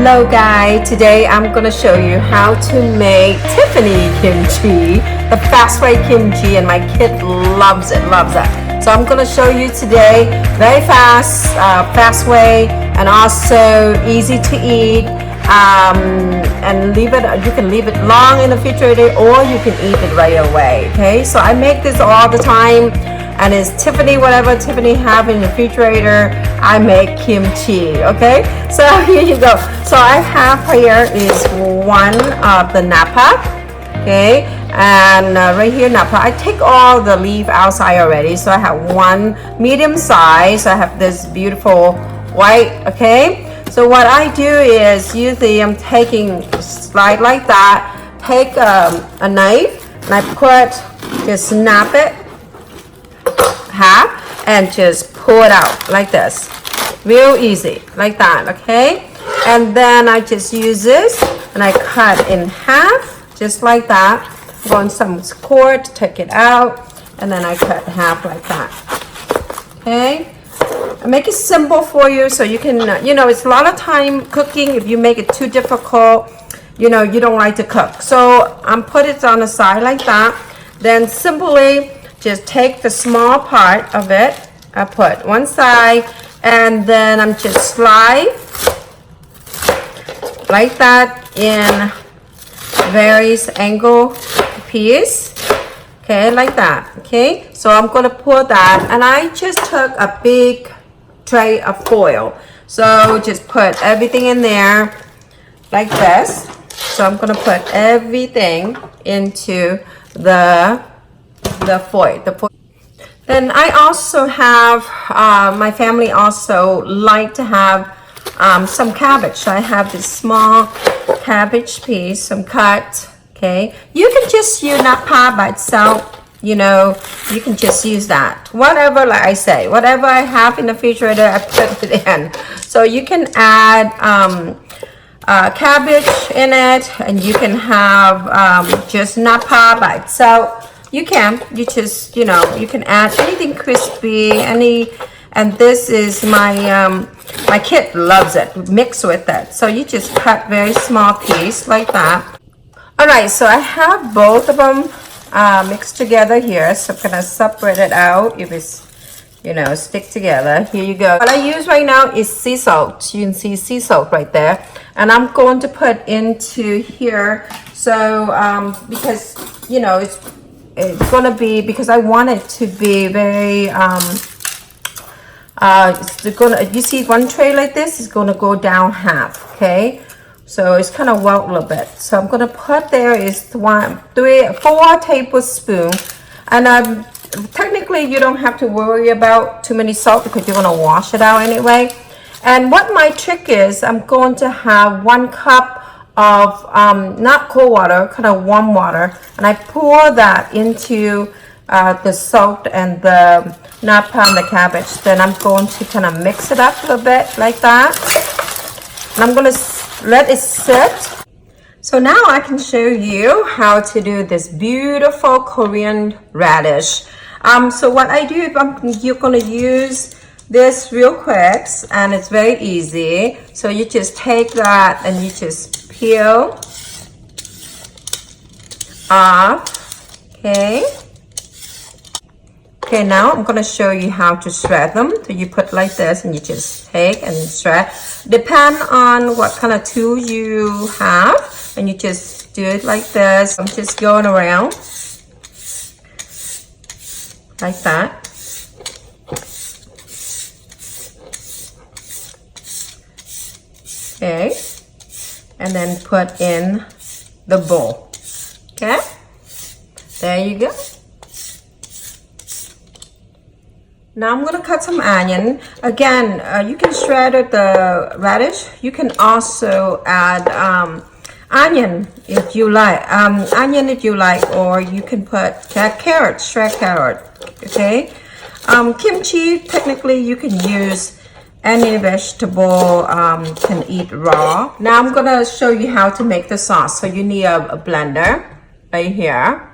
Hello guys, today I'm gonna show you how to make Tiffiny kimchi, the fast way kimchi, and my kid loves it. So I'm gonna show you today very fast way, and also easy to eat. And you can leave it long in the refrigerator, or you can eat it right away. Okay, so I make this all the time. And it's Tiffiny, whatever Tiffiny have in the refrigerator, I make kimchi, okay? So here you go. So I have here is one of the napa, okay? And right here, napa, I take all the leaf outside already. So I have one medium size. I have this beautiful white, okay? So what I do is usually I'm taking slide like that, take a knife, and I just snap it half and just pull it out like this, real easy like that, okay? And then I just use this and I cut in half just like that. Go on some cord, take it out, and then I cut half like that, okay? I make it simple for you so you can, it's a lot of time cooking. If you make it too difficult, you don't like to cook. So I'm put it on the side like that. Then simply just take the small part of it, I put one side, and then I'm just slide like that in various angle piece, okay, like that, okay? So I'm gonna pour that, and I just took a big tray of foil. So just put everything in there like this. So I'm gonna put everything into the foil. Then I also have, my family also like to have some cabbage. So I have this small cabbage piece, some cut, okay? You can just use napa by itself, you can just use that. Whatever, like I say, whatever I have in the refrigerator, I put it in. So you can add cabbage in it, and you can have just napa by itself. You just, you can add anything crispy, and this is my kid loves it, mix with it. So you just cut very small piece like that. All right, so I have both of them mixed together here. So I'm gonna separate it out if it's, stick together. Here you go. What I use right now is sea salt. You can see sea salt right there. And I'm going to put into here. So, because, it's gonna be, because I want it to be very you see one tray like this is gonna go down half, okay? So it's kind of wet a little bit. So I'm gonna put there is 4 tablespoons, and technically you don't have to worry about too many salt because you're gonna wash it out anyway. And what my trick is, I'm going to have 1 cup of not cold water, kind of warm water, and I pour that into the salt and the napa and the cabbage. Then I'm going to kind of mix it up a little bit like that, and I'm going to let it sit. So now I can show you how to do this beautiful Korean radish. So what I do, you're going to use this real quick, and it's very easy. So you just take that and you just peel off, okay? Okay, now I'm gonna show you how to shred them. So you put like this, and you just take and shred. Depend on what kind of tool you have, and you just do it like this. I'm just going around like that. Okay, and then put in the bowl. Okay, there you go. Now I'm gonna cut some onion. Again, you can shred the radish. You can also add onion if you like. Or you can put carrot, shred carrot. Okay, kimchi. Technically, you can use any vegetable, can eat raw. Now I'm gonna show you how to make the sauce. So you need a blender right here.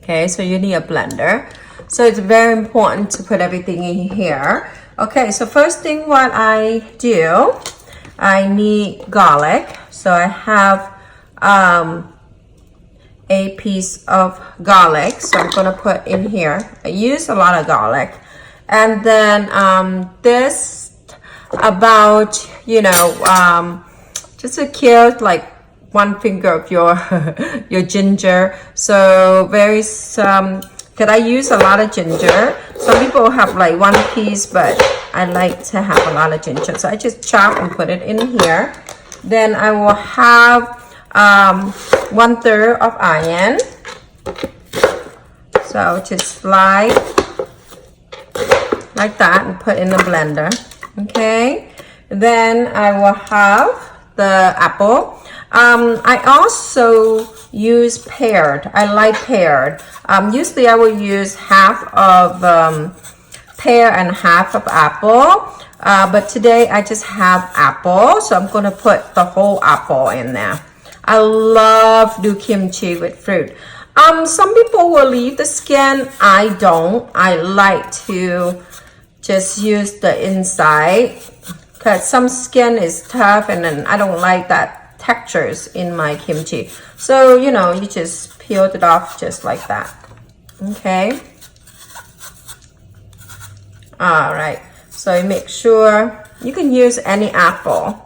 Okay, so you need a blender. So it's very important to put everything in here. Okay, so first thing what I do, I need garlic. So I have a piece of garlic. So I'm gonna put in here. I use a lot of garlic. And then this about, you know, just a cute like one finger of your your ginger. So very because I use a lot of ginger. Some people have like one piece, but I like to have a lot of ginger. So I just chop and put it in here. Then I will have 1/3 of onion. So I'll just slide like that and put in the blender. Okay. Then I will have the apple. I also use paired. I like paired. Usually I will use half of pear and half of apple. But today I just have apple. So I'm going to put the whole apple in there. I love do kimchi with fruit. Some people will leave the skin. I don't. I like to just use the inside because some skin is tough and then I don't like that textures in my kimchi. So, you know, you just peel it off just like that. Okay. All right. So you make sure you can use any apple.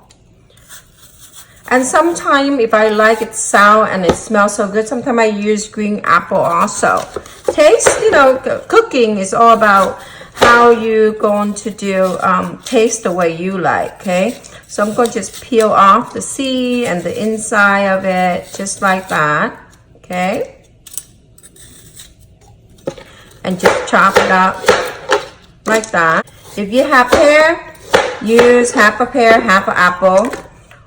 And sometimes if I like it sour and it smells so good, sometimes I use green apple also. Taste, you know, cooking is all about how you going to do taste the way you like. Okay. So I'm going to just peel off the seed and the inside of it, just like that, okay? And just chop it up like that. If you have pear, use half a pear, half an apple.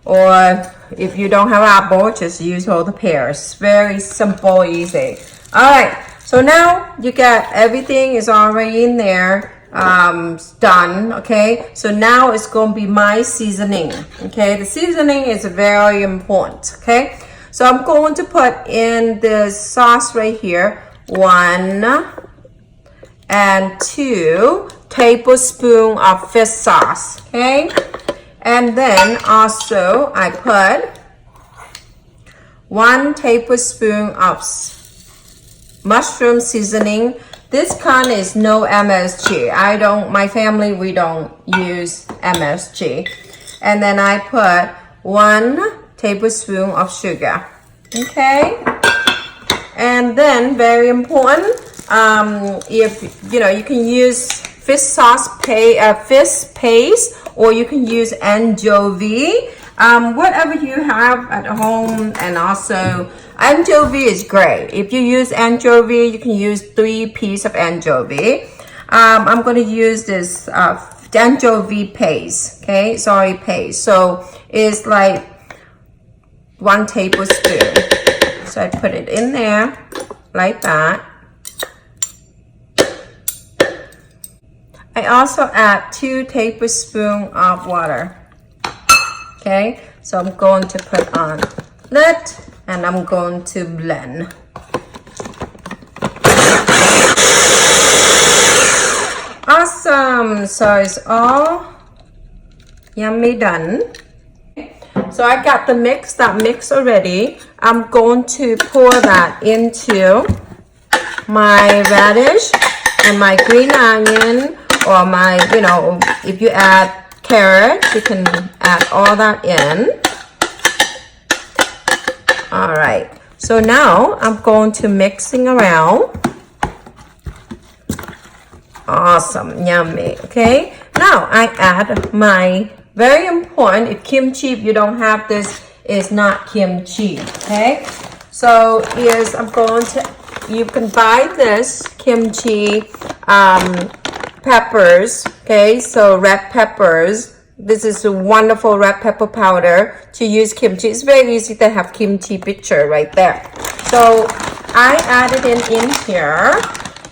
Or if you don't have apple, just use all the pears. Very simple, easy. All right, so now you got everything is already in there. Done. Okay, so now it's going to be my seasoning. Okay, the seasoning is very important. Okay, so I'm going to put in the sauce right here 1 and 2 tablespoons of fish sauce. Okay, and then also I put 1 tablespoon of mushroom seasoning. This kind is no MSG. My family, we don't use MSG. And then I put 1 tablespoon of sugar. Okay. And then very important, if you know, you can use fish sauce fish paste, or you can use anchovy. Whatever you have at home, and also anchovy is great. If you use anchovy, you can use 3 pieces of anchovy. I'm going to use this anchovy paste. Okay, sorry, paste. So it's like 1 tablespoon. So I put it in there like that. I also add 2 tablespoons of water. Okay, so I'm going to put on lid and I'm going to blend. Awesome, so it's all yummy done. So I got that mix already. I'm going to pour that into my radish and my green onion, or my, you know, if you add carrot, you can add all that in. All right, so now I'm going to mixing around. Awesome, yummy. Okay, now I add my very important, if kimchi, if you don't have this, is not kimchi. Okay, so I'm going to, you can buy this kimchi peppers. Okay, so red peppers. This is a wonderful red pepper powder to use kimchi. It's very easy to have kimchi picture right there. So I added it in here.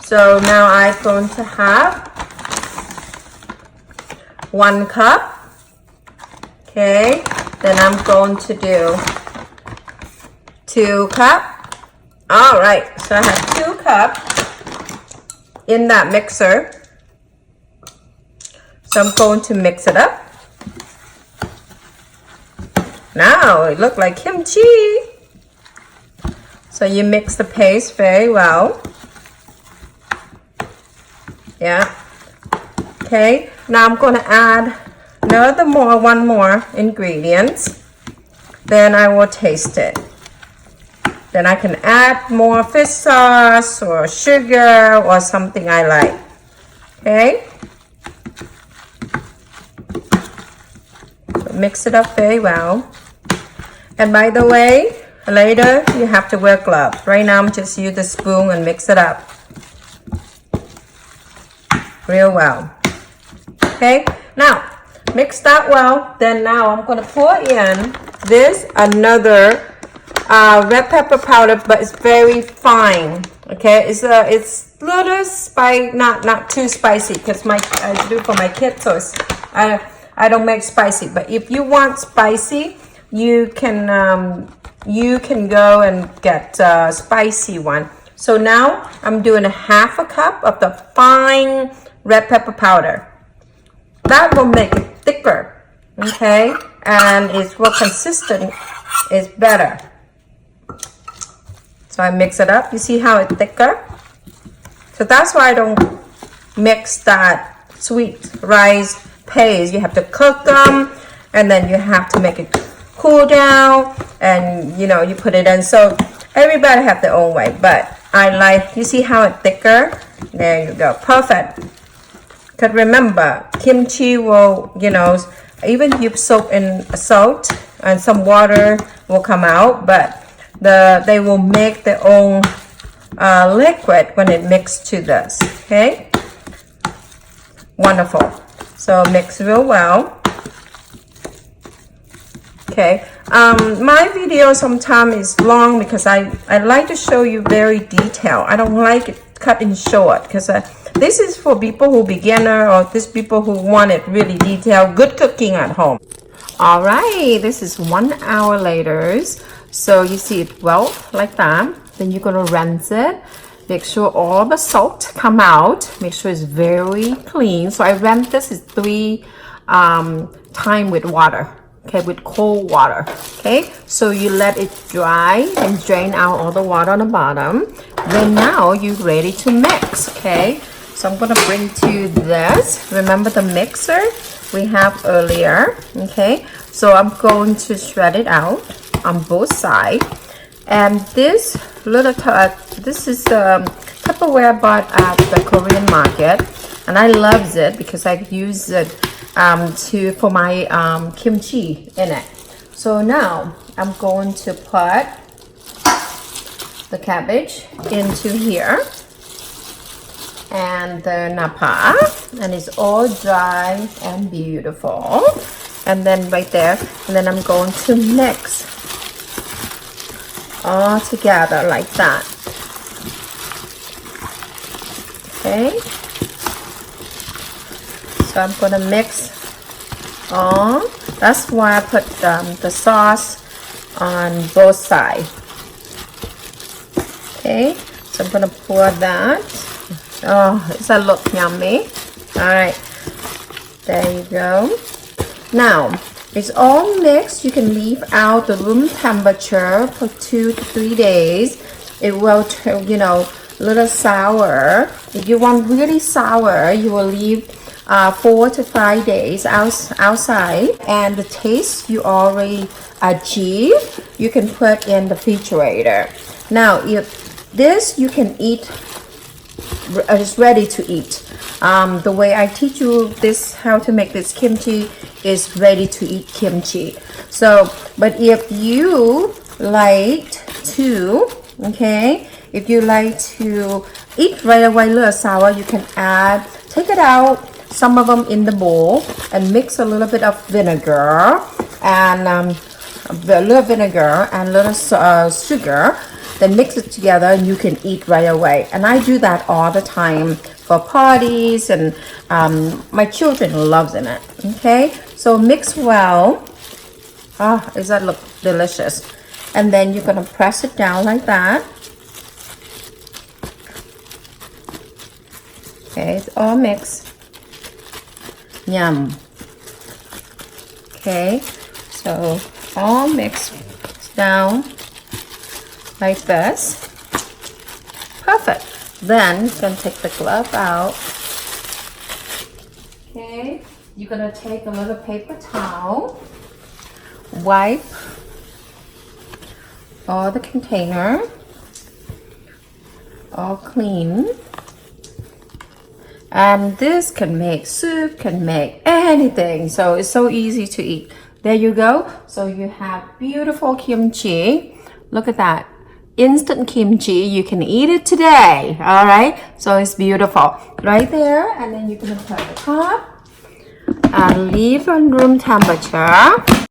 So now I'm going to have 1 cup. Okay, then I'm going to do 2 cups. All right, so I have 2 cups in that mixer. So I'm going to mix it up. Now it looks like kimchi. So you mix the paste very well. Yeah. Okay. Now I'm gonna add one more ingredient. Then I will taste it. Then I can add more fish sauce or sugar or something I like. Okay. Mix it up very well. And by the way, later you have to wear gloves. Right now I'm just use the spoon and mix it up real well. Okay, now mix that well. Then now I'm gonna pour in this another red pepper powder, but it's very fine. Okay, it's little spicy, not too spicy, because I do for my kids, so it's, I don't make spicy. But if you want spicy, you can go and get a spicy one. So now I'm doing a half a cup of the fine red pepper powder. That will make it thicker, okay, and it's more consistent. It's better. So I mix it up. You see how it's thicker? So that's why I don't mix that sweet rice paste. You have to cook them, and then you have to make it cool down, and you know, you put it in. So everybody have their own way, but I like, you see how it's thicker? There you go, perfect. Because remember, kimchi will, you know, even if you soak in salt and some water will come out, but they will make their own liquid when it mixed to this. Okay, wonderful. So mix real well. Okay, my video sometimes is long because I like to show you very detailed. I don't like it cut in short, because this is for people who beginner, or these people who want it really detailed, good cooking at home. All right, this is 1 hour later. So you see it well like that. Then you're gonna rinse it. Make sure all the salt come out. Make sure it's very clean. So I rinse this is 3 times with water. Okay, with cold water. Okay, so you let it dry and drain out all the water on the bottom. Then now you're ready to mix. Okay, so I'm gonna bring to this. Remember the mixer we have earlier. Okay, so I'm going to shred it out on both sides. And this little this is Tupperware I bought at the Korean market, and I love it because I use it for my kimchi in it. So now I'm going to put the cabbage into here and the napa, and it's all dry and beautiful. And then right there, and then I'm going to mix all together like that. Okay, so I'm gonna mix all. That's why I put the sauce on both sides. Okay, so I'm gonna pour that. Oh, does that look yummy? All right, there you go. Now it's all mixed. You can leave out the room temperature for 2 to 3 days. It will turn, you know, a little sour. If you want really sour, you will leave 4 to 5 days outside. And the taste you already achieve, you can put in the refrigerator. Now, if this you can eat, it's ready to eat. The way I teach you this, how to make this kimchi, is ready to eat kimchi. So, but if you like to, okay, if you like to eat right away a little sour, you can add, take it out, some of them in the bowl, and mix a little bit of vinegar and a little vinegar and a little sugar. Then mix it together and you can eat right away. And I do that all the time for parties, and my children loves it. Okay, so mix well. Ah, does that look delicious? And then you're gonna press it down like that. Okay, it's all mixed. Yum. Okay, so all mixed down like this. Perfect. Then you're gonna take the glove out. Okay, you're gonna take a little paper towel, wipe all the container, all clean. And this can make soup, can make anything. So it's so easy to eat. There you go. So you have beautiful kimchi. Look at that. Instant kimchi. You can eat it today. All right. So it's beautiful. Right there. And then you're going to put the top and leave on room temperature.